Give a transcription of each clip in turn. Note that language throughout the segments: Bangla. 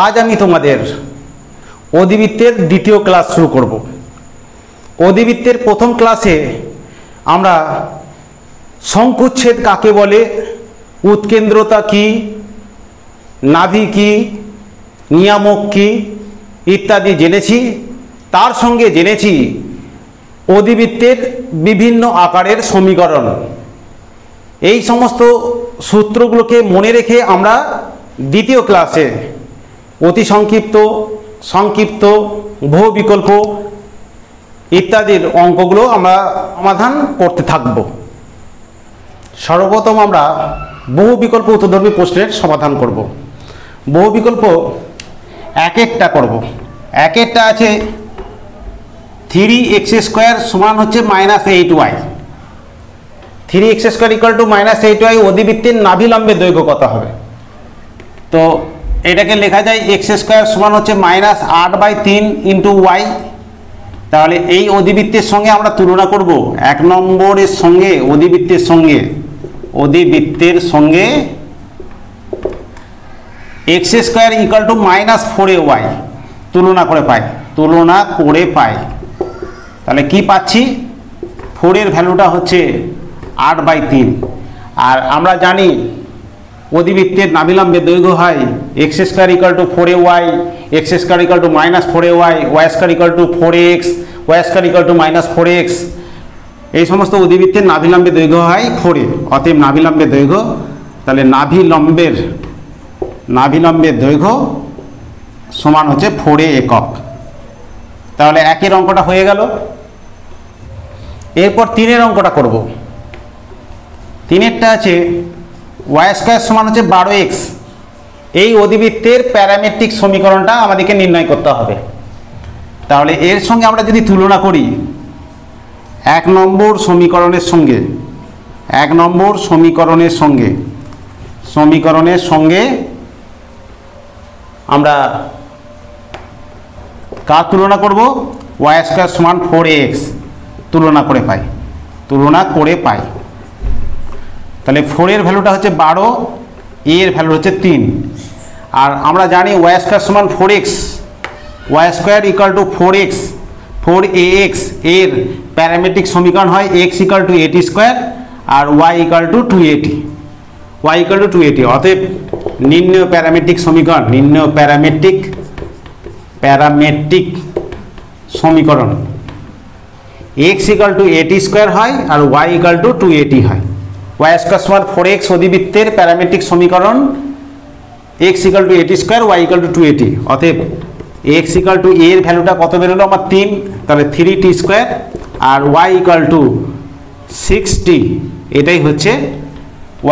আজ আমি তোমাদের অধিবৃত্তের দ্বিতীয় ক্লাস শুরু করব। অধিবৃত্তের প্রথম ক্লাসে আমরা শঙ্কুচ্ছেদ কাকে বলে, উৎকেন্দ্রতা কি, নাভি কি, নিয়ামক কি ইত্যাদি জেনেছি। তার সঙ্গে জেনেছি অধিবৃত্তের বিভিন্ন আকারের সমীকরণ। এই সমস্ত সূত্রগুলোকে মনে রেখে আমরা দ্বিতীয় ক্লাসে অতি সংক্ষিপ্ত, সংক্ষিপ্ত, বহু বিকল্প ইত্যাদির অঙ্কগুলো আমরা সমাধান করতে থাকব। সর্বপ্রথম আমরা বহু বিকল্প উত্তরধর্মী প্রশ্নের সমাধান করব। বহু বিকল্প এক একটা করব। এক একটা আছে 3x স্কোয়ার সমান হচ্ছে -8y। 3x square equal two -8y অধিবৃত্তের নাভিলম্বের দৈর্ঘ্য কত হবে? তো এটাকে লেখা যায় x স্কোয়ার সমান হচ্ছে -8/3 ইন্টু y। তাহলে এই অধিবৃত্তের সঙ্গে আমরা তুলনা করব এক নম্বরের সঙ্গে অধিবৃত্তের সঙ্গে x square equal two -4y তুলনা করে পাই। তাহলে কি পাচ্ছি? 4 এর ভ্যালুটা হচ্ছে 8/3। আর আমরা জানি অধিবৃত্তের নাভিলম্বের দৈর্ঘ্য হয় x square equal two 4ay, x square equal two -4ay, y square equal two 4x, y square equal two -4x। এই সমস্ত অধিবৃত্তের নাভিলম্বের দৈর্ঘ্য হয় 4 এ। অতএব নাভিলম্বের দৈর্ঘ্য, তাহলে নাভিলম্বের দৈর্ঘ্য সমান হচ্ছে 4 একক। তাহলে একের অঙ্কটা হয়ে গেল। এরপর 3-এর অঙ্কটা করব। 3-এরটা আছে y স্কোয়ার সমান হচ্ছে 12x। এই অধিবৃত্তের প্যারামেট্রিক সমীকরণটা আমাদেরকে নির্ণয় করতে হবে। তাহলে এর সঙ্গে আমরা যদি তুলনা করি এক নম্বর সমীকরণের সঙ্গে আমরা কার তুলনা করব? y স্কোয়ার সমান 4x তুলনা করে পাই। তাহলে 4 এর ভ্যালুটা হচ্ছে 12, এর ভ্যালু হচ্ছে 3। আর আমরা জানি y স্কোয়ার সমান 4x, y square equal two 4ax এর প্যারামেট্রিক সমীকরণ হয় x ইকুয়াল টু 80 স্কোয়ার আর y ইকুয়াল টু 280। অতএব নির্ণয় প্যারামেট্রিক সমীকরণ x ইকুয়াল টু 80 স্কোয়ার হয় আর y ইকুয়াল টু 280 হয়। y স্কোয়ার সমান 4x অধিবৃত্তের প্যারামেট্রিক সমীকরণ x equal to 80 square, y equal to 280। অতএব x ইকুয়াল টু এর ভ্যালুটা কত বেরোলো আমার? 3। তাহলে 3t স্কোয়ার আর y ইকুয়াল টু 60। এটাই হচ্ছে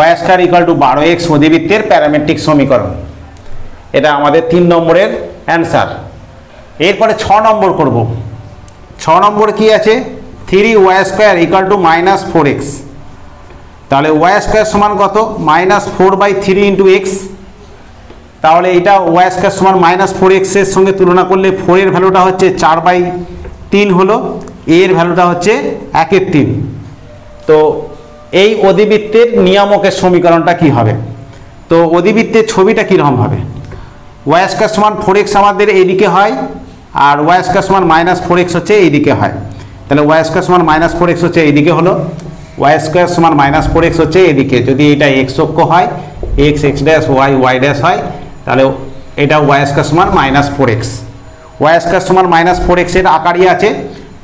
y square equal to 12x অধিবৃত্তের প্যারামেট্রিক সমীকরণ। এটা আমাদের 3 নম্বরের অ্যান্সার। এরপরে 6 নম্বর করব। 6 নম্বর কি আছে? 3y square equal two -4x। তাহলে y স্কোয়ার সমান কত? -4/3 ইন্টু x। তাহলে এটা y স্কোয়ার সমান -4x এর সঙ্গে তুলনা করলে 4 এর ভ্যালুটা হচ্ছে 4/3 হলো, এর ভ্যালুটা হচ্ছে 1/3। তো এই অধিবৃত্তের নিয়ামকের সমীকরণটা কি হবে? তো অধিবৃত্তের ছবিটা কীরকম হবে? y স্কোয়ার সমান 4x আমাদের এইদিকে হয় আর y স্কোয়ার সমান -4x হচ্ছে এইদিকে হয়। তাহলে y স্কোয়ার সমান -4x হচ্ছে এইদিকে হলো, y স্কোয়ার সমান -4x হচ্ছে এদিকে। যদি এটা x অক্ষ হয়, x ড্যাশ, y ড্যাশ হয়, তাহলে এটা y স্কোয়ার সমান -4x। y স্কোয়ার সমান -4x এর আকারই আছে।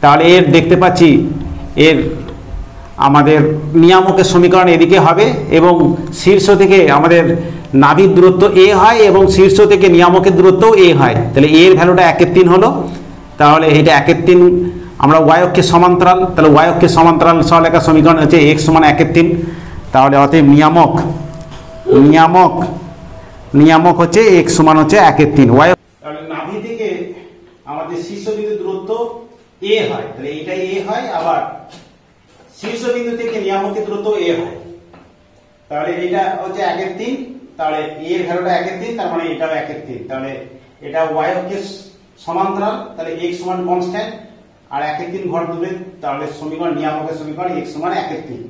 তাহলে এর দেখতে পাচ্ছি এর আমাদের নিয়ামকের সমীকরণ এদিকে হবে এবং শীর্ষ থেকে আমাদের নাভির দূরত্ব a হয় এবং শীর্ষ থেকে নিয়ামকের দূরত্ব a হয়। তাহলে এর ভ্যালুটা 1/3 হলো। তাহলে এটা 1/3 আমরা y অক্ষের সমান্তরাল, তাহলে y অক্ষের সমান্তরাল সরলরেখার সমীকরণ হচ্ছে x সমান 1/3। তাহলে অতএব নিয়ামক হচ্ছে x সমান হচ্ছে 1/3 y। তাহলে নাভি থেকে আমাদের শীর্ষবিন্দু দূরত্ব a হয়, তাহলে এটা a হয়, আবার শীর্ষবিন্দু থেকে নিয়ামকের দূরত্ব a হয়। তাহলে এটা হচ্ছে 1/3। তাহলে এর ভ্যালুটা 1/3, তার মানে এটাও 1/3। তাহলে এটা y অক্ষের সমান্তরাল, তাহলে x সমান কনস্ট্যান্ট আর 1/3 ঘর দূরে। তাহলে সমীকরণ নিয়ামকের সমীকরণ x সমান 1/3।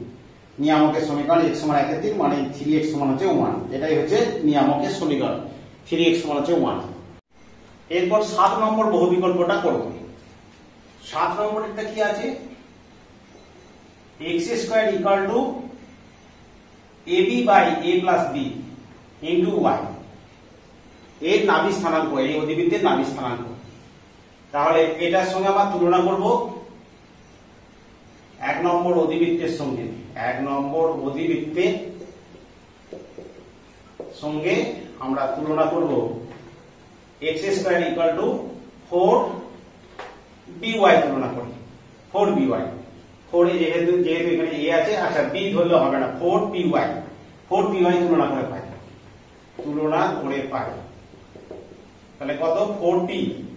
নিয়ামকের সমীকরণ x সমান 1/3 মানে 3x সমান হচ্ছে 1। এটাই হচ্ছে নিয়ামকের সমীকরণ, 3x সমান হচ্ছে 1। এরপর 7 নম্বর বহু বিকল্পটা করব। 7 নম্বরেরটা কি আছে, x square equal to ab by a plus b into y, এর নাভি স্থানাঙ্ক, এই অধিবৃত্তের নাভি স্থানাঙ্ক। তাহলে এটার সঙ্গে আমরা তুলনা করব 1 নম্বর অধিবৃত্তের সঙ্গে, 1 নম্বর অধিবৃত্তের সঙ্গে আমরা তুলনা করব x square equal two 4by তুলনা করি, 4by, 4 যেহেতু এখানে a আছে, আচ্ছা b ধরলে হবে না, 4py তুলনা করে পাই, তাহলে কত, 4p,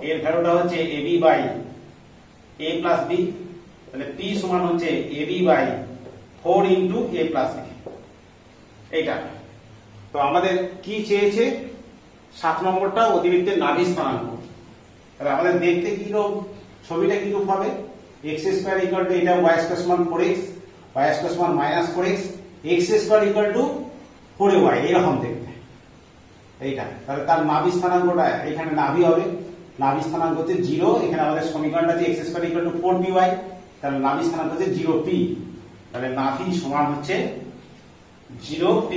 এর ভ্যালুটা হচ্ছে ab by a plus b, তাহলে p সমান হচ্ছে ab by 4 into a plus b। এইটা তো আমাদের কি চেয়েছে, 7 নম্বরটা অধিবৃত্তের নাভি স্থানাঙ্ক। তাহলে আমাদের দেখতে কিরকম, ছবিটা কিরকম হবে, x স্কয়ার ইকুয়াল টু, এটা y স্কয়ার সমান 4x, y স্কয়ার সমান minus 4x, x square equal two 4y, এরকম দেখতে এইটা। তাহলে তার নাভি স্থানাঙ্কটা এখানে নাভি হবে, নাভি স্থানাঙ্ক হচ্ছে 0, এখানে আমাদের সমীকরণটা আছে x square equal two 4py, তাহলে নাভি স্থানাঙ্ক হচ্ছে 0p, তাহলে নাভি সমান হচ্ছে 0p।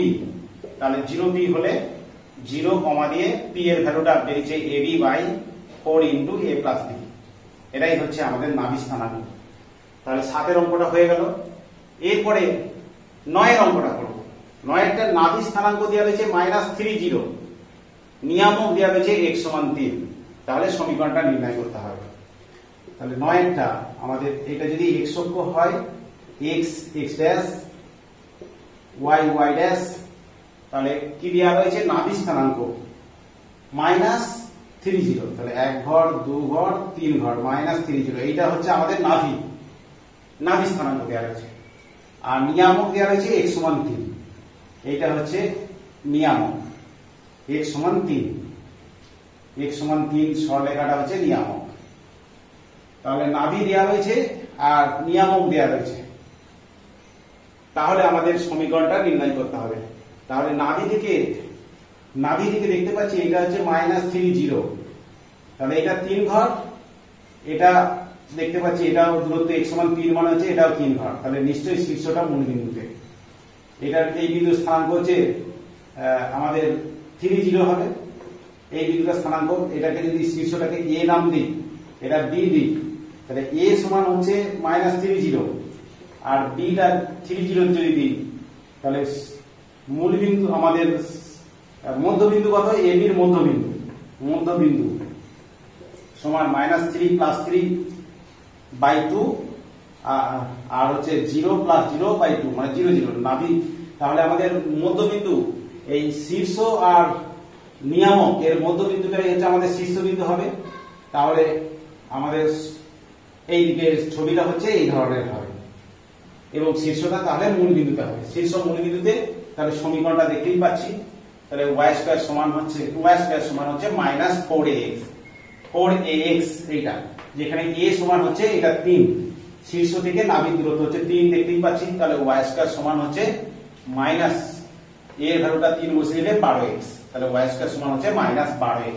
তাহলে 0p হলে 0 কমা দিয়ে p এর ভ্যালুটা বেরিয়েছে ab by 4 into a plus b, এটাই হচ্ছে আমাদের নাভি স্থানাঙ্ক। তাহলে 7 এর অঙ্কটা হয়ে গেল। এরপরে 9 এর অঙ্কটা করব। 9 এরটা নাভি স্থানাঙ্ক দেওয়া হয়েছে -30, নিয়ামক দেওয়া হয়েছে x সমান 3, তাহলে সমীকরণটা নির্ণয় করতে হবে। তাহলে 9 এরটা আমাদের এটা যদি x অক্ষ হয়, x x dash y y dash, তাহলে কি দেওয়া রয়েছে, নাভি স্থানাঙ্ক -30, তাহলে 1 ঘর 2 ঘর 3 ঘর -30, এইটা হচ্ছে আমাদের নাভি স্থানাঙ্ক দেওয়া রয়েছে। আর নিয়ামক দেওয়া রয়েছে x সমান 3, এইটা হচ্ছে নিয়ামক, x সমান 3, x সমান 3 সরলরেখাটা হচ্ছে নিয়ামক। তাহলে নাভি দেওয়া রয়েছে আর নিয়ামক দেওয়া রয়েছে, তাহলে আমাদের সমীকরণটা নির্ণয় করতে হবে। তাহলে নাভি থেকে দেখতে পাচ্ছি এটা হচ্ছে -30, তাহলে এটা 3 ঘর, এটা দেখতে পাচ্ছি এটাও দূরত্ব x সমান 3 মানে হচ্ছে এটাও 3 ঘর, তাহলে নিশ্চয়ই শীর্ষটা মূল বিন্দুতে, এটার এই বিন্দুর স্থানাঙ্ক হচ্ছে আমাদের 30 হবে, এই বিন্দুটার স্থানাঙ্ক। এটাকে যদি শীর্ষটাকে a নাম দিই, এটা b দিই, তাহলে a সমান হচ্ছে -30 আর b টা 30 যদি দিই, তাহলে মূল বিন্দু আমাদের মধ্যবিন্দু কত, ab এর মধ্যবিন্দু সমান -3 প্লাস 3 বাই 2 আর হচ্ছে 0 প্লাস 0 বাই 2 মানে 0 0 নাভি। তাহলে আমাদের মধ্যবিন্দু এই শীর্ষ আর নিয়ামক এর মধ্যবিন্দুটাই হচ্ছে আমাদের শীর্ষবিন্দু হবে। তাহলে আমাদের এই দিকে ছবিটা হচ্ছে এই ধরনের হবে এবং শীর্ষটা তাহলে মূল বিন্দুতে হবে, শীর্ষ মূল বিন্দুতে। তাহলে সমীকরণটা দেখতেই পাচ্ছি, তাহলে y স্কয়ার সমান হচ্ছে -4ax, এইটা যেখানে a সমান হচ্ছে এটা 3, শীর্ষ থেকে নাভির দূরত্ব হচ্ছে 3 দেখতেই পাচ্ছি। তাহলে y স্কয়ার সমান হচ্ছে মাইনাস এর ভ্যালুটা 3 বসিয়ে দিলে 12x, তাহলে y স্কয়ার সমান হচ্ছে -12x।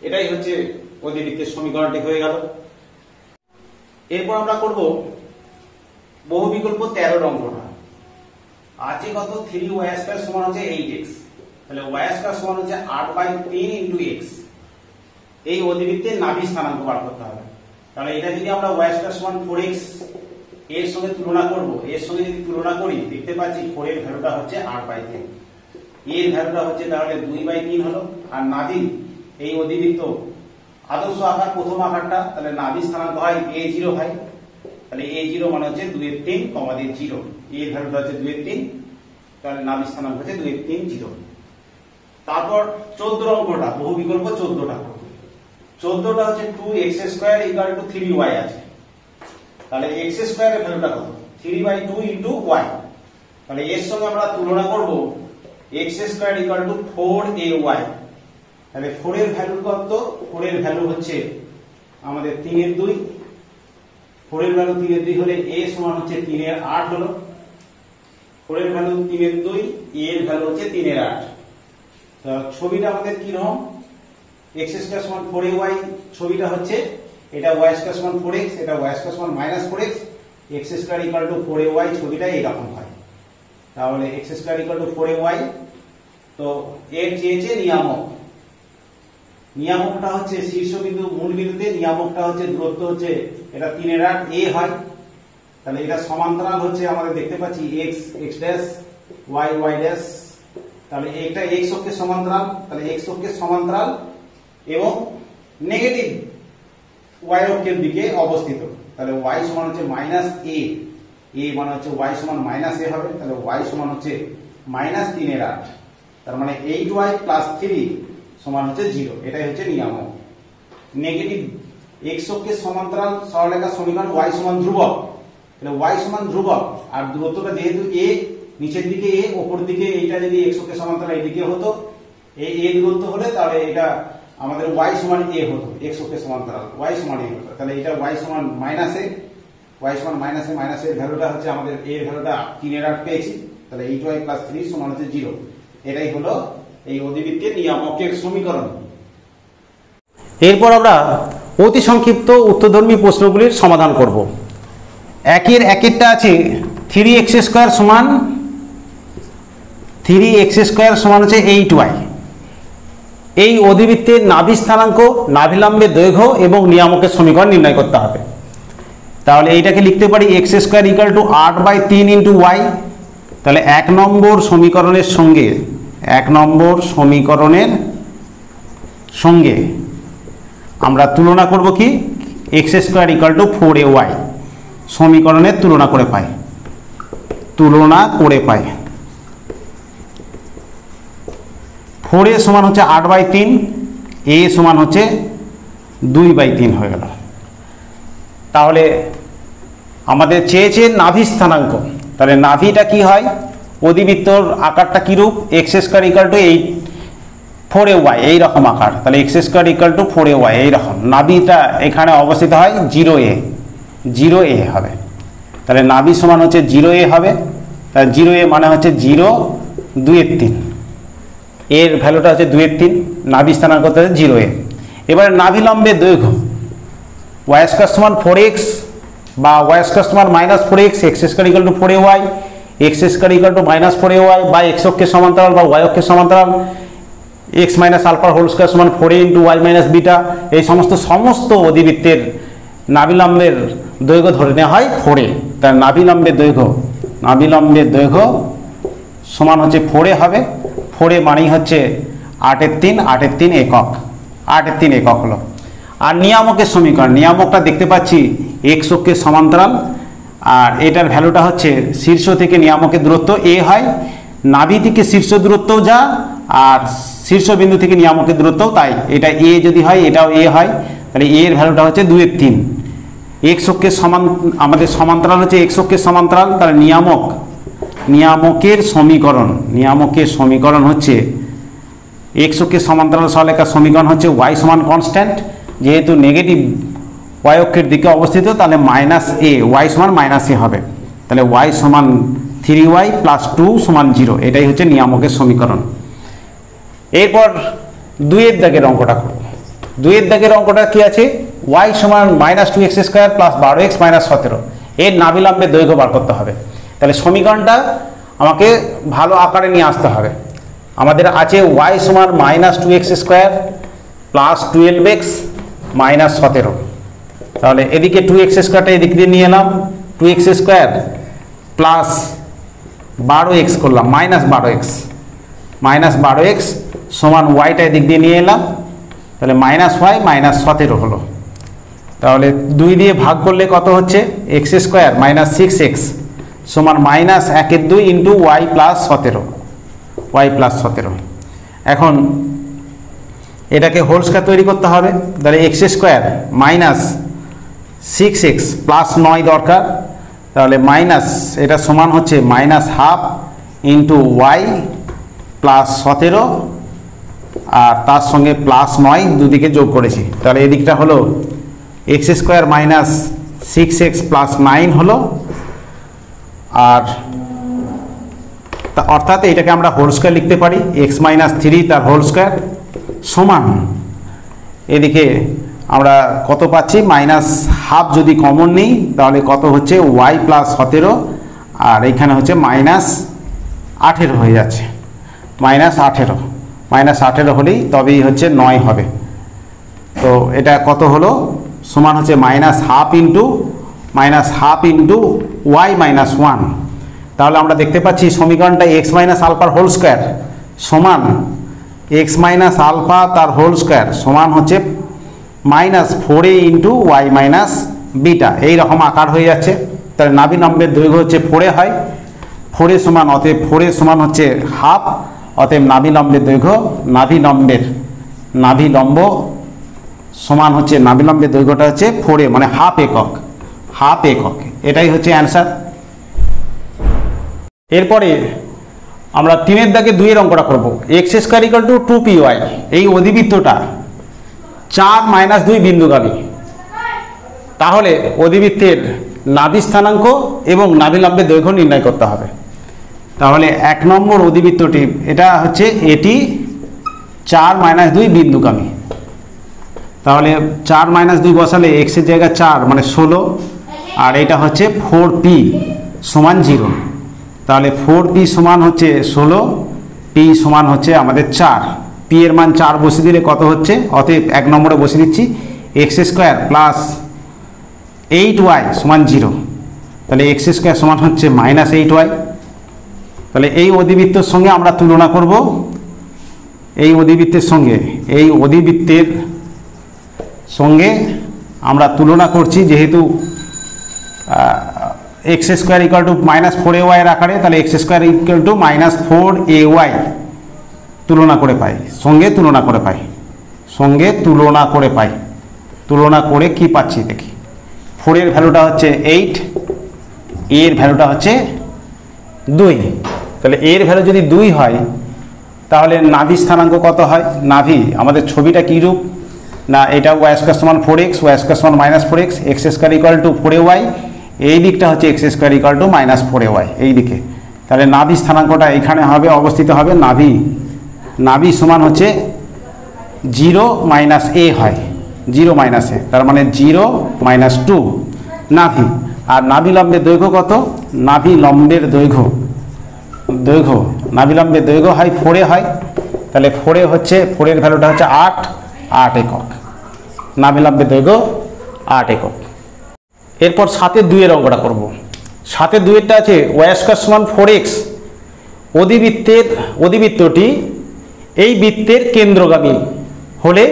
এটাই হচ্ছে অধিবৃত্তের সমীকরণটি হয়ে গেল। এরপর আমরা করব বহু বিকল্প 13 অঙ্কটা। আছে কত, 3y স্কয়ার সমান হচ্ছে 8x, তাহলে y স্কয়ার সমান হচ্ছে 8/3 ইনটু x। এই অধিবৃত্তের নাভি স্থানাঙ্ক বার করতে হবে। তাহলে এটা যদি আমরা y স্কয়ার সমান 4x এর সঙ্গে তুলনা করব, এর সঙ্গে যদি তুলনা করি দেখতে পাচ্ছি 4 এর ভ্যালুটা হচ্ছে 8/3, এর ভ্যালুটা হচ্ছে তাহলে 2/3 হলো। আর নাভি এই অধিবৃত্ত আদর্শ আকার প্রথম আকারটা, তাহলে নাভি স্থানাঙ্ক হয় a0 হয়, তাহলে a0 মানে হচ্ছে 2/3 কমা দিয়ে 0, এর ভ্যালুটা হচ্ছে 2/3, তাহলে নাভি স্থানাঙ্ক হচ্ছে 2/3 0। তারপর 14 অঙ্কটা বহু বিকল্প 14টা করব। 14টা হচ্ছে 2x square equal two 3y আছে, তাহলে x স্কয়ারের ভ্যালুটা কত, 3/2 ইনটু y। তাহলে এর সঙ্গে আমরা তুলনা করব x square equal two 4ay, তাহলে 4 এর ভ্যালু কত, 4 এর ভ্যালু হচ্ছে আমাদের 3/2, 4 এর ভ্যালু 3/2 হলে a সমান হচ্ছে 3/8 হলো। 4 এর ভ্যালু 3/2, a এর ভ্যালু হচ্ছে 3/8। তো ছবিটা আমাদের কি রকম, এক্স স্কয়ার সমান 4ay ছবিটা হচ্ছে এটা ওয়াই স্কয়ার সমান 4x, এটা ওয়াই স্কয়ার সমান -4x, x square equal two 4ay ছবিটা এইরকম হয়। তাহলে x square equal two 4ay, তো এর চেয়েছে নিয়ামক, নিয়ামকটা হচ্ছে শীর্ষবিন্দু মূল বিন্দুতে, নিয়ামকটা হচ্ছে দূরত্ব হচ্ছে এটা 3 এর 8 a হয়। তাহলে এটা সমান্তরাল হচ্ছে আমাদের দেখতে পাচ্ছি x x dash y y dash, তাহলে এটা x অক্ষের সমান্তরাল, তাহলে x অক্ষের সমান্তরাল এবং নেগেটিভ y অক্ষের দিকে অবস্থিত। তাহলে y সমান হচ্ছে -a, a মানে হচ্ছে y সমান -a হবে, তাহলে y সমান হচ্ছে -3 এর 8, তার মানে 8y + 3 সমান হচ্ছে 0। এটাই হচ্ছে নিয়ামক। নেগেটিভ x অক্ষের সমান্তরাল সরলরেখা সমীকরণ y সমান ধ্রুবক, তাহলে y সমান ধ্রুবক আর দূরত্বটা যেহেতু a, নিচের দিকে a, উপর দিকে এইটা যদি x অক্ষের সমান্তরাল এইদিকে হতো, এই a দূরত্ব হলে তাহলে এটা আমাদের y সমান a হতো, x অক্ষের সমান্তরাল y সমান a হতো। তাহলে এটা y সমান -a, y সমান -a, এর ভ্যালুটা হচ্ছে আমাদের a এর ভ্যালুটা 3 এর 8 পেয়েছি, তাহলে 8y + 3 সমান হচ্ছে 0। এটাই হলো এই অধিবৃত্তের নিয়ামকের সমীকরণ। এরপর আমরা অতি সংক্ষিপ্ত উত্তরধর্মী প্রশ্নগুলির সমাধান করব। একেরটা আছে 3x² সমান 3x² সমান হচ্ছে 8y। এই অধিবৃত্তের নাভি স্থানাঙ্ক, নাভিলম্বের দৈর্ঘ্য এবং নিয়ামকের সমীকরণ নির্ণয় করতে হবে। তাহলে এইটাকে লিখতে পারি x² = 8/3 × y। তাহলে 1 নম্বর সমীকরণের সঙ্গে আমরা তুলনা করব কি, x² = 4ay সমীকরণের তুলনা করে পাই 4a সমান হচ্ছে 8/3, a সমান হচ্ছে 2/3 হয়ে গেল। তাহলে আমাদের চেয়েছে নাভি স্থানাঙ্ক, তাহলে নাভিটা কি হয়, অধিবৃত্তর আকারটা কি রূপ, x² = 4ay এইরকম আকার, তাহলে x² = 4ay এইরকম। নাভিটা এখানে অবস্থিত হয় 0a হবে, তাহলে নাভি সমান হচ্ছে 0a হবে, তাহলে 0a মানে হচ্ছে 0 2/3, এর ভ্যালুটা হচ্ছে 2/3, নাভি স্থানাঙ্ক হচ্ছে 0a। এবারে নাভিলম্বের দৈর্ঘ্য y² সমান 4x বা y² সমান -4x, x² = 4ay, x² = -4ay বা x অক্ষের সমান্তরাল বা y অক্ষের সমান্তরাল, x - α² সমান 4a × y - β। এই সমস্ত অধিবৃত্তের নাভিলম্বের দৈর্ঘ্য ধরে নেওয়া হয় 4a। তার নাভিলম্বের দৈর্ঘ্য সমান হচ্ছে 4a হবে, 4a মানেই হচ্ছে 8/3 একক, 8/3 একক হলো। আর নিয়ামকের সমীকরণ, নিয়ামকটা দেখতে পাচ্ছি x অক্ষের সমান্তরাল, আর এটার ভ্যালুটা হচ্ছে শীর্ষ থেকে নিয়ামকের দূরত্ব a হয়, নাভি থেকে শীর্ষ দূরত্বও যা, আর শীর্ষবিন্দু থেকে নিয়ামকের দূরত্বও তাই। এটা a যদি হয় এটাও a হয়, তাহলে a এর ভ্যালুটা হচ্ছে 2/3। x অক্ষের আমাদের সমান্তরাল হচ্ছে x অক্ষের সমান্তরাল, তাহলে নিয়ামকের সমীকরণ হচ্ছে x অক্ষের সমান্তরাল সরলরেখার সমীকরণ হচ্ছে y সমান কনস্ট্যান্ট, যেহেতু নেগেটিভ y অক্ষের দিকে অবস্থিত, তাহলে -a, y সমান -a হবে, তাহলে y সমান 3y + 2 সমান 0। এটাই হচ্ছে নিয়ামকের সমীকরণ। এরপর 2 এর দাগের অঙ্কটা করব। 2 এর দাগের অঙ্কটা কি আছে, y সমান -2x² + 12x - 17, এর নাভিলম্বের দৈর্ঘ্য বার করতে হবে। তাহলে সমীকরণটা আমাকে ভালো আকারে নিয়ে আসতে হবে। আমাদের আছে y সমান -2x² + 12x - 17, তাহলে এদিকে 2x² এদিক দিয়ে নিয়ে এলাম, 2x² প্লাস 12x করলাম, -12x সমান yটা এদিক দিয়ে নিয়ে এলাম, তাহলে -y - 17 হলো। তাহলে 2 দিয়ে ভাগ করলে কত হচ্ছে, x² - 6x সমান -1/2 × y + 17। এখন এটাকে হোল স্কয়ার তৈরি করতে হবে, তাহলে x² - 6x + 9 দরকার, তাহলে এটা সমান হচ্ছে -12 × y + 17, আর তার সঙ্গে +9 দুদিকে যোগ করেছি, তাহলে এদিকটা হলো x² - 6x + 9 হলো, আর অর্থাৎ এটাকে আমরা হোল স্কয়ার লিখতে পারি, x - 3 তার হোল স্কয়ার সমান এদিকে আমরা কত পাচ্ছি, -12 যদি কমন নিই তাহলে কত হচ্ছে y + 17, আর এখানে হচ্ছে -18 হয়ে যাচ্ছে, -18 হলেই তবেই হচ্ছে 9 হবে। তো এটা কত হলো, সমান হচ্ছে -12 ইন্টু y - 1। তাহলে আমরা দেখতে পাচ্ছি সমীকরণটা x - α হোল স্কয়ার সমান x - α তার হোল স্কয়ার সমান হচ্ছে -4a ইন্টু y - β, এইরকম আকার হয়ে যাচ্ছে। তাহলে নাভি লম্বের দৈর্ঘ্য হচ্ছে 4a হয়, 4a সমান, অতএব 4a সমান হচ্ছে হাফ, অতএব নাভি লম্বের দৈর্ঘ্য, নাভি লম্ব সমান হচ্ছে, নাভি লম্বের দৈর্ঘ্যটা হচ্ছে 4a মানে হাফ একক, এটাই হচ্ছে অ্যান্সার। এরপরে আমরা 3-এর দাগে 2-এর অঙ্কটা করব। x² = 2py, এই অধিবৃত্তটা 4 - 2 বিন্দুগামী, তাহলে অধিবৃত্তের নাভি স্থানাঙ্ক এবং নাভি লম্বের দৈর্ঘ্য নির্ণয় করতে হবে। তাহলে 1 নম্বর অধিবৃত্তটি এটা হচ্ছে, এটি 4 - 2 বিন্দুগামী, তাহলে 4 - 2 বসালে x এর জায়গায় 4 মানে 16, আর এটা হচ্ছে 4p সমান 0, তাহলে 4p সমান হচ্ছে 16, p সমান হচ্ছে আমাদের 4, p এর মান 4 বসিয়ে দিলে কত হচ্ছে, অতএব 1 নম্বরে বসিয়ে দিচ্ছি x² + 8y সমান 0, তাহলে x² সমান হচ্ছে -8y। তাহলে এই অধিবৃত্তের সঙ্গে আমরা তুলনা করব, এই অধিবৃত্তের সঙ্গে আমরা তুলনা করছি, যেহেতু x² = -4ay এর আকারে, তাহলে x² = -4ay তুলনা করে পাই, সঙ্গে তুলনা করে কি পাচ্ছি দেখি। 4 এর ভ্যালুটা হচ্ছে 8, a এর ভ্যালুটা হচ্ছে 2, তাহলে a এর ভ্যালু যদি 2 হয় তাহলে নাভি স্থানাঙ্ক কত হয়, নাভি আমাদের ছবিটা কী রূপ না, এটা y² সমান 4x, y² সমান -4x, x² = 4ay, এই দিকটা হচ্ছে x² = -4ay এই দিকে, তাহলে নাভি স্থানাঙ্কটা এখানে হবে, অবস্থিত হবে। নাভি সমান হচ্ছে 0 - a হয়, 0 - a, তার মানে 0 - 2 নাভি। আর নাভি লম্বের দৈর্ঘ্য কত, নাভি লম্বের দৈর্ঘ্য হয় 4a হয়, তাহলে 4a হচ্ছে, 4 এর ভ্যালুটা হচ্ছে 8 একক, নাভি লম্বের দৈর্ঘ্য 8 একক। এরপর 7-এর 2-এর অঙ্কটা করব। 7-এর 2-এরটা আছে y² সমান 4x, অধিবৃত্তটি এই বৃত্তের কেন্দ্রগামী হলে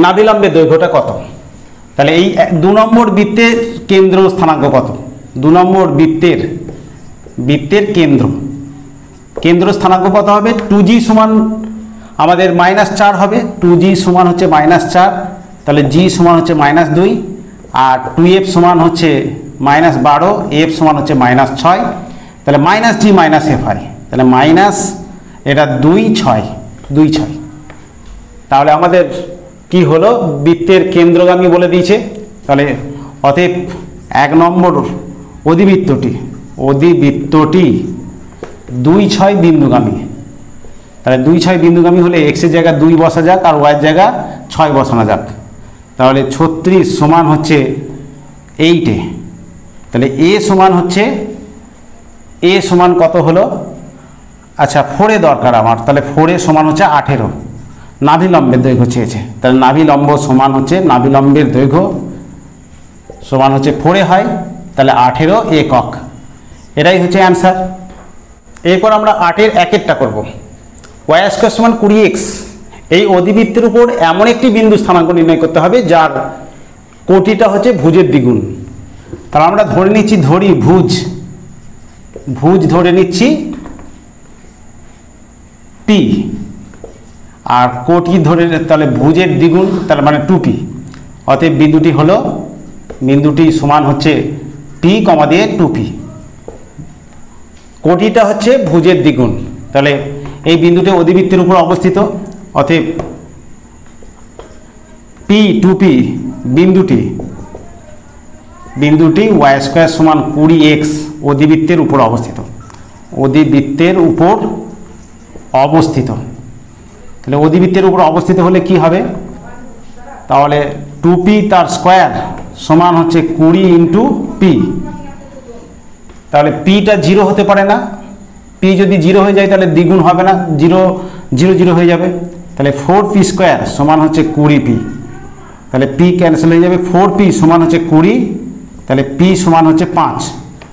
নাভি লম্বের দৈর্ঘ্যটা কত। তাহলে এই 2 নম্বর বৃত্তের কেন্দ্র স্থানাঙ্ক কত, 2 নম্বর বৃত্তের কেন্দ্র স্থানাঙ্ক কত হবে, 2g সমান আমাদের -4 হবে, 2g সমান হচ্ছে -4, তাহলে g সমান হচ্ছে -2, আর 2f সমান হচ্ছে -12, f সমান হচ্ছে -6, তাহলে -g - f হয়, তাহলে এটা 2 6, তাহলে আমাদের কি হলো, বৃত্তের কেন্দ্রগামী বলে দিয়েছে। তাহলে অতএব 1 নম্বর অধিবৃত্তটি 2 6 বিন্দুগামী, তাহলে 2 6 বিন্দুগামী হলে x এর জায়গায় 2 বসা যাক আর y এর জায়গায় 6 বসানো যাক, তাহলে 36 সমান হচ্ছে 8, তাহলে a সমান কত হলো, আচ্ছা 4 এ দরকার আমার, তাহলে 4 এ সমান হচ্ছে 18, নাভি লম্বের দৈর্ঘ্য চেয়েছে, তাহলে নাভি লম্বের দৈর্ঘ্য সমান হচ্ছে 4 এ হয়, তাহলে 18 একক, এটাই হচ্ছে অ্যান্সার। এরপর আমরা 8-এর 1-এরটা করব। y² সমান 20x, এই অধিবৃত্তের উপর এমন একটি বিন্দু স্থানাঙ্ক নির্ণয় করতে হবে যার কোটিটা হচ্ছে ভুজের দ্বিগুণ। তাহলে আমরা ধরি ভুজ ধরে নিচ্ছি p, আর কোটি ধরে, তাহলে ভুজের দ্বিগুণ, তার মানে 2p, অতএব বিন্দুটি সমান হচ্ছে p, দিয়ে 2p, কোটিটা হচ্ছে ভুজের দ্বিগুণ, তাহলে এই বিন্দুটি অধিবৃত্তের উপর অবস্থিত, অতএব p 2p বিন্দুটি y² সমান 20x অধিবৃত্তের উপর অবস্থিত, তাহলে অধিবৃত্তের উপর অবস্থিত হলে কি হবে, তাহলে 2p তার স্কোয়ার সমান হচ্ছে 20 ইন্টু পি। তাহলে পিটা 0 হতে পারে না, পি যদি 0 হয়ে যায় তাহলে দ্বিগুণ হবে না, 0 0 0 হয়ে যাবে। তাহলে 4p স্কোয়ার সমান হচ্ছে 20p। তাহলে পি ক্যান্সেল হয়ে যাবে, 4p সমান হচ্ছে 20, তাহলে পি সমান হচ্ছে 5।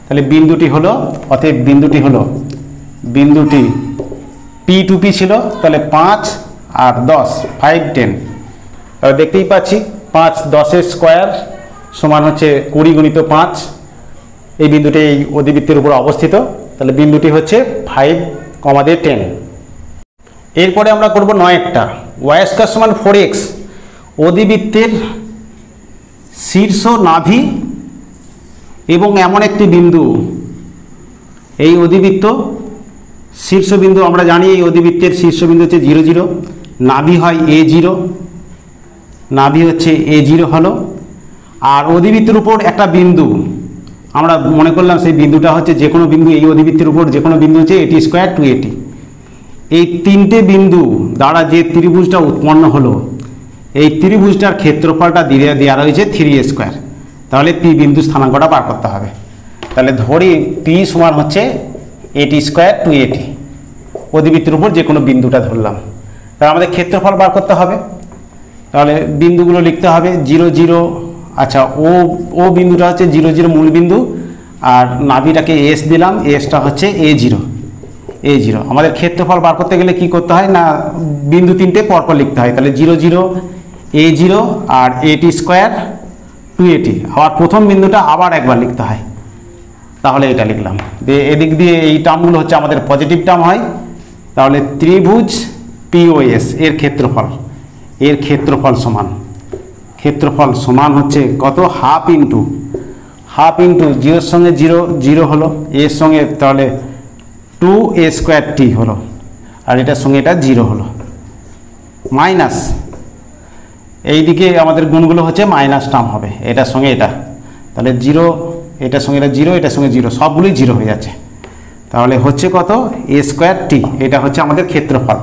তাহলে বিন্দুটি হলো, অতএব বিন্দুটি হলো, বিন্দুটি পি টু পি ছিল, তাহলে 5 আর 10 5 10। তাহলে দেখতেই পাচ্ছি 5 10 স্কোয়ার সমান হচ্ছে 20 গুণিত 5। এই বিন্দুটি এই অধিবৃত্তের উপর অবস্থিত, তাহলে বিন্দুটি হচ্ছে 5, 10। এরপরে আমরা করব 9টা। ওয়াই স্কয়ার সমান 4x অধিবৃত্তের শীর্ষ নাভি এবং এমন একটি বিন্দু, এই অধিবৃত্ত শীর্ষবিন্দু আমরা জানি এই অধিবৃত্তের শীর্ষবিন্দু হচ্ছে 0 0, নাভি হয় A0, নাভি হচ্ছে A0 হলো। আর অধিবৃত্তের উপর একটা বিন্দু আমরা মনে করলাম সেই বিন্দুটা হচ্ছে যে কোনো বিন্দু, এই অধিবৃত্তের উপর যে কোনো বিন্দু হচ্ছে AT স্কোয়ার 2AT। এই তিনটে বিন্দু দ্বারা যে ত্রিভুজটা উৎপন্ন হলো, এই ত্রিভুজটার ক্ষেত্রফলটা দেওয়া রয়েছে 3a স্কোয়ার। তাহলে পি বিন্দু স্থানাঙ্কটা বার করতে হবে। তাহলে ধরি পি সমান হচ্ছে AT স্কোয়ার 2AT, অধিবৃত্তের উপর যে কোনো বিন্দুটা ধরলাম, তাহলে আমাদের ক্ষেত্রফল বার করতে হবে। তাহলে বিন্দুগুলো লিখতে হবে 0 0, আচ্ছা ও বিন্দুটা হচ্ছে 0 0 মূল বিন্দু, আর নাভিটাকে এস দিলাম, এসটা হচ্ছে A0। আমাদের ক্ষেত্রফল বার করতে গেলে কি করতে হয় না, বিন্দু তিনটে পরপর লিখতে হয়। তাহলে 0 0 A0 R AT square 2AT, আবার প্রথম বিন্দুটা আবার একবার লিখতে হয়। তাহলে এটা লিখলাম, দিয়ে এদিক দিয়ে এই টার্মগুলো হচ্ছে আমাদের পজিটিভ টার্ম হয়। তাহলে ত্রিভুজ POS এর ক্ষেত্রফল সমান হচ্ছে কত, হাফ ইন্টু 0 সঙ্গে 0 0 হলো, এর সঙ্গে তাহলে 2a স্কোয়ার t হলো, আর এটার সঙ্গে এটা 0 হলো, মাইনাস এইদিকে আমাদের গুণগুলো হচ্ছে মাইনাস টার্ম হবে, এটার সঙ্গে এটা, তাহলে 0, এটার সঙ্গে এটা 0, এটার সঙ্গে 0, সবগুলোই 0 হয়ে যাচ্ছে। তাহলে হচ্ছে কত, a স্কোয়ার t, এটা হচ্ছে আমাদের ক্ষেত্রফল।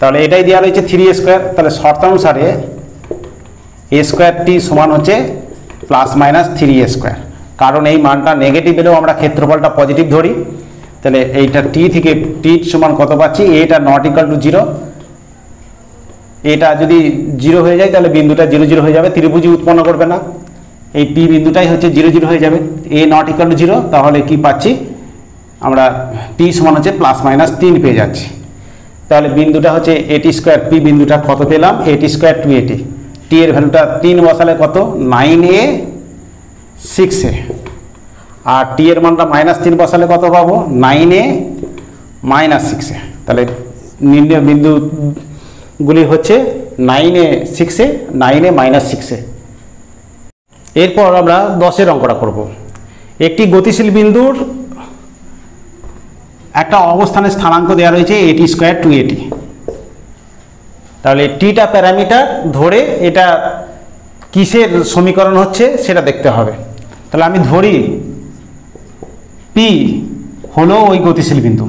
তাহলে এটাই দেওয়া রয়েছে 3a স্কোয়ার। তাহলে শর্তানুসারে a স্কোয়ার t সমান হচ্ছে প্লাস মাইনাস 3a স্কোয়ার, কারণ এই মানটা নেগেটিভ এলেও আমরা ক্ষেত্রফলটা পজিটিভ ধরি। তাহলে এইটা t থেকে t সমান কত পাচ্ছি, এটা নট ইকুয়াল টু 0, এটা যদি 0 হয়ে যায় তাহলে বিন্দুটা 0 0 হয়ে যাবে, ত্রিভুজই উৎপন্ন করবে না, এই p বিন্দুটাই হচ্ছে 0 0 হয়ে যাবে, a নট ইকুয়াল টু 0। তাহলে কি পাচ্ছি আমরা, t সমান হচ্ছে প্লাস মাইনাস 3 পেয়ে যাচ্ছি। তাহলে বিন্দুটা হচ্ছে AT স্কোয়ার, p বিন্দুটা কত পেলাম, AT স্কোয়ার 2AT, t এর ভ্যালুটা 3 বসালে কত, 9a 6a, আর t এর মানটা -3 বসালে কত পাবো, 9a -6a। তাহলে নির্ণয় বিন্দুগুলি হচ্ছে 9a 6a, 9a -6a। এরপর আমরা 10-এর অঙ্কটা করব। একটি গতিশীল বিন্দুর একটা অবস্থানের স্থানাঙ্ক দেওয়া রয়েছে AT স্কোয়ার 2AT। তাহলে টিটা প্যারামিটার ধরে এটা কিসের সমীকরণ হচ্ছে সেটা দেখতে হবে। তাহলে আমি ধরি পি হলো ওই গতিশীল বিন্দু,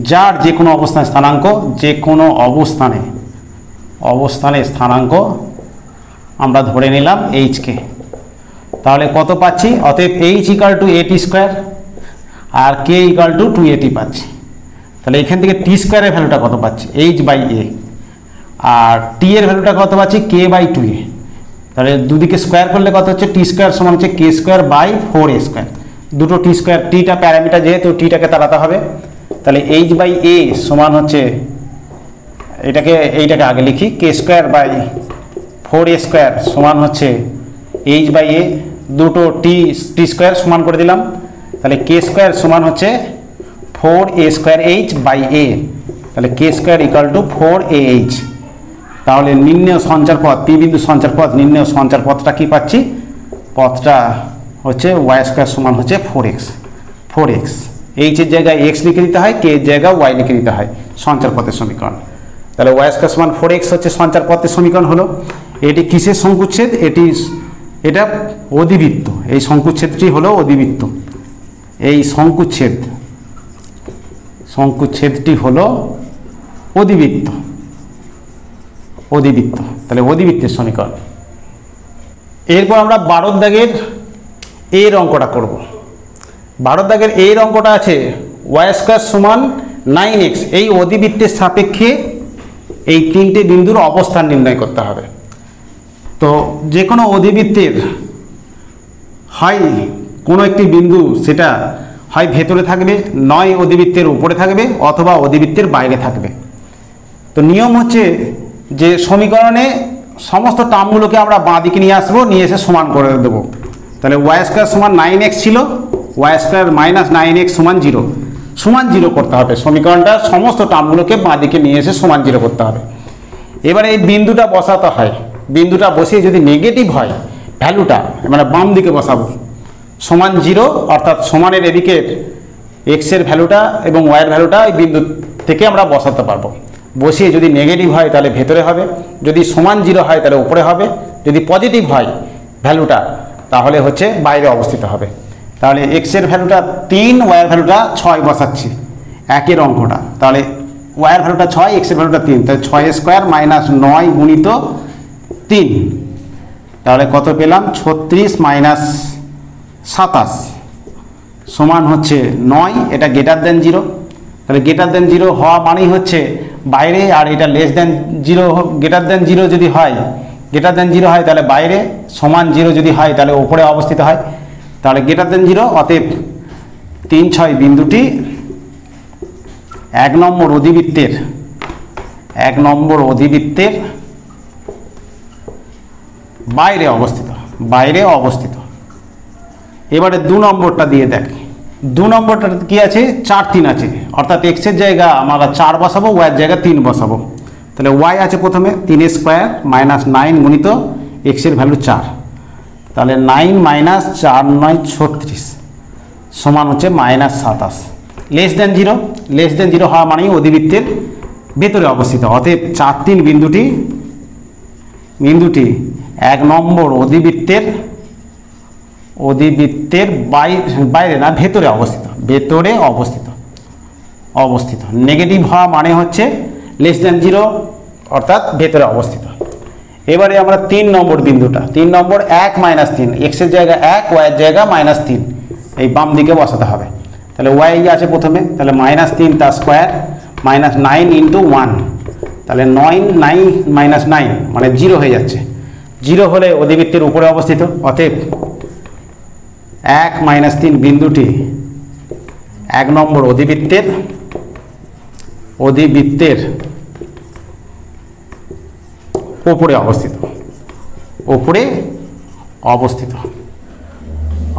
যার যে কোনো অবস্থানে স্থানাঙ্ক, যে কোনো অবস্থানে স্থানাঙ্ক আমরা ধরে নিলাম এইচকে। তাহলে কত পাচ্ছি, অতএব H equal to AT square আর কে ইকাল টু 2AT পাচ্ছি। তাহলে এখান থেকে টি স্কোয়ারের ভ্যালুটা কত পাচ্ছি, h/a, আর টি এর ভ্যালুটা কত পাচ্ছি, k/2a। তাহলে দুদিকে স্কোয়ার করলে কত হচ্ছে, টি স্কোয়ার সমান হচ্ছে k square by 4a square, দুটো টি স্কোয়ার, টিটা প্যারামিটার যেহেতু টিটাকে তাড়াতে হবে। তাহলে h/a সমান হচ্ছে, এইটাকে আগে লিখি, k square by 4a square সমান হচ্ছে h/a, দুটো টি স্কোয়ার সমান করে দিলাম। তাহলে k স্কোয়ার সমান হচ্ছে 4a স্কোয়ার h/a, তাহলে k square equal to 4ah। তাহলে নির্ণেয় সঞ্চার পথ, পি বিন্দু সঞ্চার পথ, নির্ণেয় সঞ্চার পথটা কি পাচ্ছি, পথটা হচ্ছে y স্কোয়ার সমান হচ্ছে 4x। h এর জায়গায় x লিখে দিতে হয়, k এর জায়গায় y লিখে দিতে হয়, সঞ্চার পথের সমীকরণ। তাহলে y স্কোয়ার সমান 4x হচ্ছে সঞ্চার পথের সমীকরণ হলো। এটি কিসের সংকুচ্ছেদ, এটা অধিবৃত্ত, এই সংকুচ্ছেদটি হলো অধিবৃত্ত। এই শঙ্কুচ্ছেদটি হলো অধিবৃত্ত, অধিবৃত্ত, তাহলে অধিবৃত্তের সমীকরণ। এরপর আমরা 12 দাগের এর অঙ্কটা করব। 12 দাগের এর অঙ্কটা আছে ওয়াই স্কোয়ার সমান 9x, এই অধিবৃত্তের সাপেক্ষে এই তিনটে বিন্দুর অবস্থান নির্ণয় করতে হবে। তো যে কোনো অধিবৃত্তের হয় কোনো একটি বিন্দু সেটা হয় ভেতরে থাকবে, নয় অধিবৃত্তের উপরে থাকবে, অথবা অধিবৃত্তের বাইরে থাকবে। তো নিয়ম হচ্ছে যে সমীকরণে সমস্ত টার্মগুলোকে আমরা বাঁ দিকে নিয়ে আসবো, নিয়ে এসে সমান করে দেবো। তাহলে ওয়াই স্কোয়ার সমান 9x ছিল, ওয়াই স্কোয়ার মাইনাস 9x সমান 0, সমান 0 করতে হবে। সমীকরণটা সমস্ত টার্মগুলোকে বাঁ দিকে নিয়ে এসে সমান 0 করতে হবে। এবারে এই বিন্দুটা বসাতে হয়, বিন্দুটা বসিয়ে যদি নেগেটিভ হয় ভ্যালুটা, মানে বাম দিকে বসাবো, সমান 0, অর্থাৎ সমানের এদিকের এক্সের ভ্যালুটা এবং ওয়াইয়ের ভ্যালুটা এই বিন্দু থেকে আমরা বসাতে পারবো। বসিয়ে যদি নেগেটিভ হয় তাহলে ভেতরে হবে, যদি সমান 0 হয় তাহলে উপরে হবে, যদি পজিটিভ হয় ভ্যালুটা তাহলে হচ্ছে বাইরে অবস্থিত হবে। তাহলে এক্সের ভ্যালুটা 3, ওয়াইয়ের ভ্যালুটা 6 বসাচ্ছি একের অঙ্কটা। তাহলে ওয়াইয়ের ভ্যালুটা 6, এক্সের ভ্যালুটা 3, তাহলে 6 স্কোয়ার মাইনাস 9 গুণিত 3, তাহলে কত পেলাম 36 মাইনাস 27 সমান হচ্ছে 9। এটা গ্রেটার দেন 0, তাহলে গ্রেটার দেন 0 হওয়া মানেই হচ্ছে বাইরে, আর এটা লেস দেন 0, গ্রেটার দেন 0 যদি হয়, গ্রেটার দেন 0 হয় তাহলে বাইরে, সমান 0 যদি হয় তাহলে উপরে অবস্থিত হয়। তাহলে গ্রেটার দেন 0, অতএব 3, 6 বিন্দুটি 1 নম্বর অধিবৃত্তের, 1 নম্বর অধিবৃত্তের বাইরে অবস্থিত, বাইরে অবস্থিত। এবারে 2 নম্বরটা দিয়ে দেখ, 2 নম্বরটা কি আছে, 4, 3 আছে, অর্থাৎ এক্সের জায়গা আমরা 4 বসাবো, ওয়াইয়ের জায়গা 3 বসাবো। তাহলে ওয়াই আছে প্রথমে 3 স্কোয়ার মাইনাস 9 গুণিত এক্সের ভ্যালু 4, তাহলে 9 মাইনাস 4 9 36 সমান হচ্ছে minus 27। Less than 0, less than 0 হওয়া মানেই অধিবৃত্তের ভেতরে অবস্থিত। অতএব 4, 3 বিন্দুটি 1 নম্বর অধিবৃত্তের বাইরে না ভেতরে অবস্থিত, ভেতরে অবস্থিত। নেগেটিভ হওয়া মানে হচ্ছে লেস দেন 0, অর্থাৎ ভেতরে অবস্থিত। এবারে আমরা 3 নম্বর বিন্দুটা, 3 নম্বর 1 মাইনাস 3, এক্সের জায়গা 1, ওয়াইয়ের জায়গা মাইনাস 3, এই বাম দিকে বসাতে হবে। তাহলে ওয়াই আছে প্রথমে, তাহলে মাইনাস 3 তার স্কোয়ার মাইনাস 9 ইন্টু 1, তাহলে 9 মাইনাস 9 মানে 0 হয়ে যাচ্ছে। 0 হলে অধিবৃত্তের উপরে অবস্থিত, অতএব 1 মাইনাস 3 বিন্দুটি 1 নম্বর অধিবৃত্তের উপরে অবস্থিত,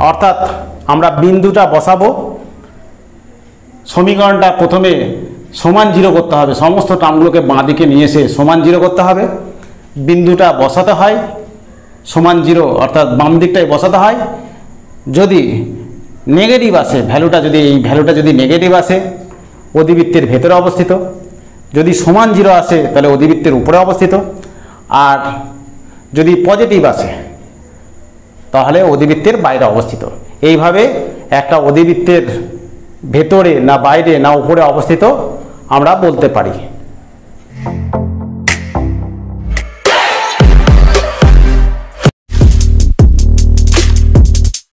অর্থাৎ আমরা বিন্দুটা বসাবো, সমীকরণটা প্রথমে সমান 0 করতে হবে, সমস্ত টার্মগুলোকে বাঁ দিকে নিয়ে এসে সমান 0 করতে হবে। বিন্দুটা বসাতে হয় সমান 0, অর্থাৎ বাম দিকটাই বসাতে হয়। যদি নেগেটিভ আসে ভ্যালুটা, যদি এই ভ্যালুটা যদি নেগেটিভ আসে অধিবৃত্তের ভেতরে অবস্থিত, যদি সমান 0 আসে তাহলে অধিবৃত্তের উপরে অবস্থিত, আর যদি পজিটিভ আসে তাহলে অধিবৃত্তের বাইরে অবস্থিত। এইভাবে একটা অধিবৃত্তের ভেতরে না বাইরে না উপরে অবস্থিত আমরা বলতে পারি।